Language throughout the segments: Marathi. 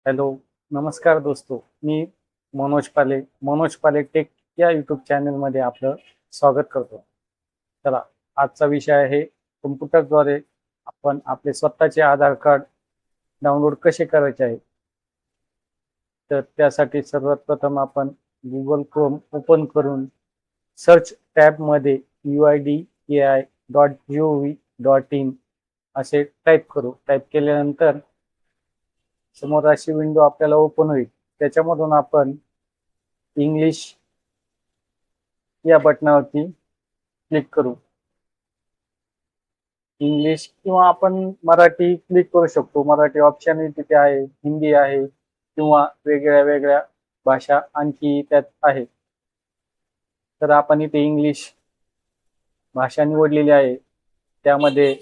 हॅलो, नमस्कार दोस्तो. मी मनोज पाले टेक या यूट्यूब चॅनलमध्ये आपलं स्वागत करतो. चला, आजचा विषय आहे कम्प्युटरद्वारे आपण आपले स्वतःचे आधार कार्ड डाउनलोड कसे करायचे आहे. तर त्यासाठी सर्वात प्रथम आपण गुगल क्रोम ओपन करून सर्च टॅबमध्ये uidai.gov.in असे टाईप करू. टाईप केल्यानंतर समोर अशी विंडो आपल्याला ओपन होईल. त्याच्यामधून आपण इंग्लिश या बटनावरती क्लिक करू. इंग्लिश किंवा आपण मराठी क्लिक करू शकतो. मराठी ऑप्शन तिथे आहे, हिंदी आहे किंवा वेगळ्या वेगळ्या भाषा आणखी त्यात आहे. तर आपण इथे इंग्लिश भाषा निवडलेली आहे. त्यामध्ये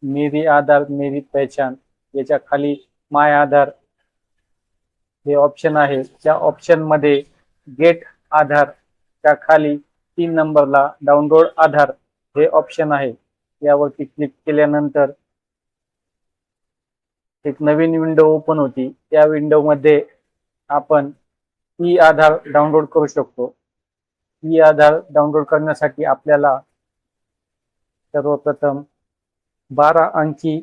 मेरी आधार मेरी पहचान याच्या खाली माय आधार हे ऑप्शन आहे. त्या ऑप्शन मध्ये गेट आधार त्या खाली 3 नंबरला डाउनलोड आधार हे ऑप्शन आहे. यावरती क्लिक केल्यानंतर एक नवीन विंडो ओपन होती. त्या विंडो मध्ये आपण ई आधार डाउनलोड करू शकतो. ई आधार डाउनलोड करण्यासाठी आपल्याला सर्वप्रथम 12 अंकी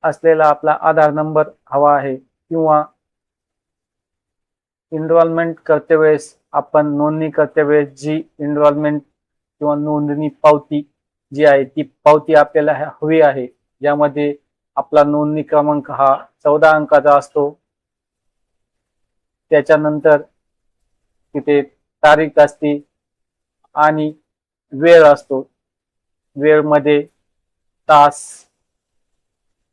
असलेला आपला आधार नंबर हवा आहे किंवा एनरोलमेंट करते वेळेस आपण नोंदणी करते वेळेस जी एनरोलमेंट किंवा नोंदणी पावती जी आहे ती पावती आपल्याला हवी आहे, ज्यामध्ये आपला नोंदणी क्रमांक हा 14 अंकाचा असतो. त्याच्यानंतर तिथे तारीख असते आणि वेळ असतो. वेळमध्ये तास,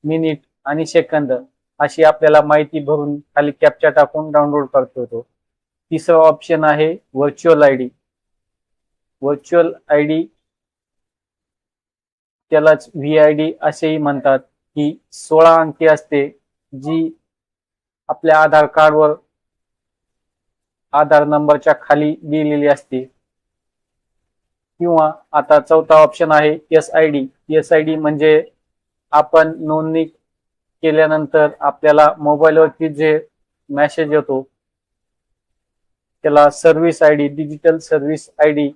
मिनिट आणि सेकंद अशी आपल्याला माहिती भरून खाली कॅप्चा टाकून डाउनलोड करता येतो. तिसरा ऑप्शन आहे व्हर्च्युअल आयडी. व्हर्च्युअल आयडी त्यालाच व्हीआयडी असेही म्हणतात. ही 16 अंकी असते, जी आपल्या आधार कार्डवर आधार नंबरच्या खाली दिलेली असते. किंवा आता चौथा ऑप्शन आहे S I D. S I D म्हणजे आपण नोंदणी केल्यानंतर आपल्याला मोबाईलवरती जे मेसेज येतो त्याला service ID, digital service ID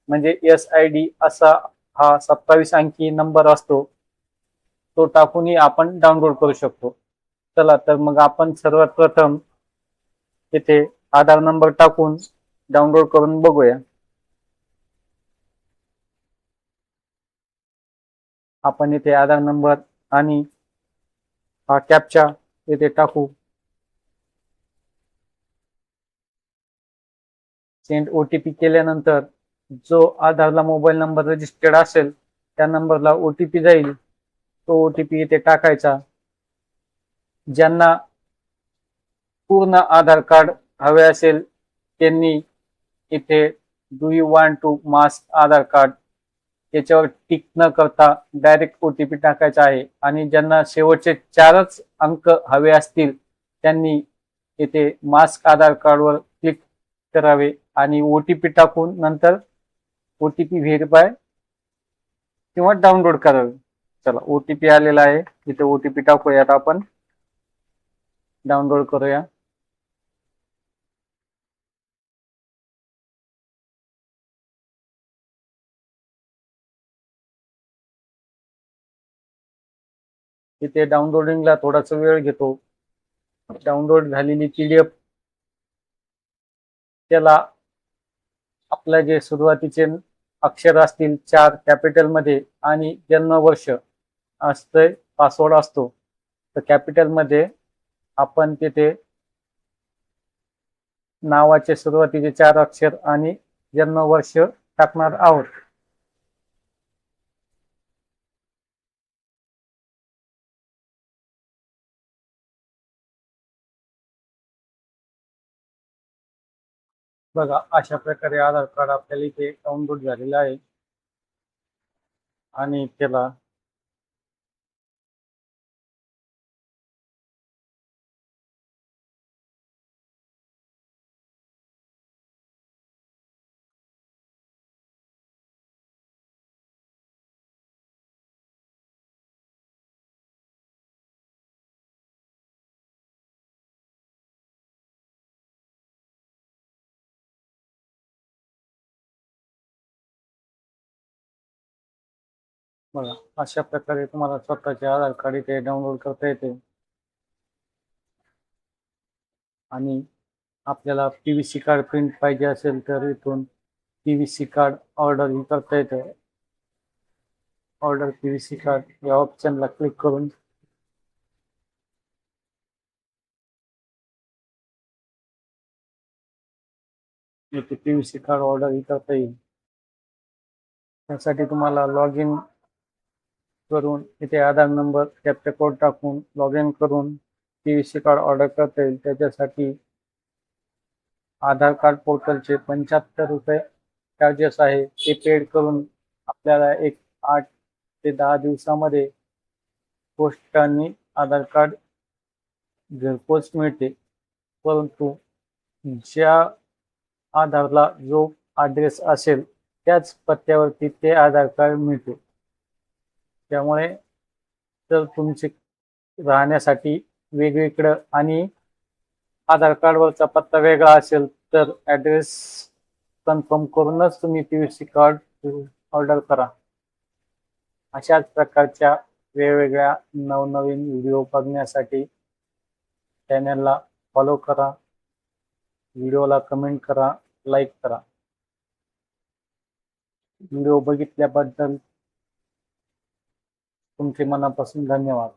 म्हणजे एस आय डी असा हा 27 अंकी नंबर असतो. तो टाकूनही आपण डाउनलोड करू शकतो. चला तर मग आपण सर्वात प्रथम तिथे आधार नंबर टाकून डाउनलोड करून बघूया. आपण इथे आधार नंबर आणि हा कॅप्चा इथे टाकू. सेंड ओटीपी केल्यानंतर जो आधारला मोबाईल नंबर रजिस्टर्ड असेल त्या नंबरला ओटीपी जाईल. तो ओटीपी इथे टाकायचा. ज्यांना पूर्ण आधार कार्ड हवे असेल त्यांनी इथे do you want to mask Aadhaar card याच्यावर टिक न करता डायरेक्ट ओटीपी टाकायचा आहे. आणि ज्यांना शेवटचे 4 अंक हवे असतील त्यांनी इथे मास्क आधार कार्डवर क्लिक करावे आणि ओटीपी टाकून नंतर ओटीपी व्हेरीफाय किंवा डाउनलोड करावे. चला, ओटीपी आलेला आहे. इथे ओटीपी टाकूयात, आपण डाउनलोड करूया. इथे डाउनलोडिंगला थोडासा वेळ घेतो. डाउनलोड झालेली पीडीएफ त्याला आपल्या जे सुरुवातीचे अक्षर असतील 4 कॅपिटल मध्ये आणि जन्मवर्ष असते, पासवर्ड असतो तर कॅपिटल मध्ये आपण तिथे नावाचे सुरुवातीचे 4 अक्षर आणि जन्मवर्ष टाकणार आहोत. बघा, अशा प्रकारे आधार कार्ड आपल्याला इथे डाउनलोड झालेलं आहे आणि त्याला बघा, अशा प्रकारे तुम्हाला स्वतःचे आधार कार्ड इथे डाउनलोड करता येते आणि आपल्याला पीव्हीसी कार्ड प्रिंट पाहिजे असेल तर इथून पीव्हीसी कार्ड ऑर्डर ही करता येतं. ऑर्डर पीव्हीसी कार्ड या ऑप्शनला क्लिक करून इथे पीव्हीसी कार्ड ऑर्डर ही करता येईल. त्यासाठी तुम्हाला लॉग इन करून इथे आधार नंबर कॅप्चा कोड टाकून लॉग इन करून पीव्हीसी कार्ड ऑर्डर करता येईल. त्याच्यासाठी आधार कार्ड पोर्टलचे ₹75 चार्जेस आहे ते पेड करून आपल्याला एक 8 ते 10 दिवसामध्ये पोस्टाने आधार कार्ड घरपोच मिळते. परंतु ज्या आधारला जो ॲड्रेस असेल त्याच पत्त्यावरती ते आधार कार्ड मिळते. त्यामुळे जर तुमचे राहण्यासाठी वेगवेगळं आणि आधार कार्डवरचा पत्ता वेगळा असेल तर ॲड्रेस कन्फर्म करूनच तुम्ही पीव्हीसी कार्ड ऑर्डर करा. अशाच प्रकारच्या वेगवेगळ्या नवनवीन व्हिडिओ बघण्यासाठी चॅनलला फॉलो करा, व्हिडिओला कमेंट करा, लाईक करा. व्हिडिओ बघितल्याबद्दल तुमचे मनापासून धन्यवाद.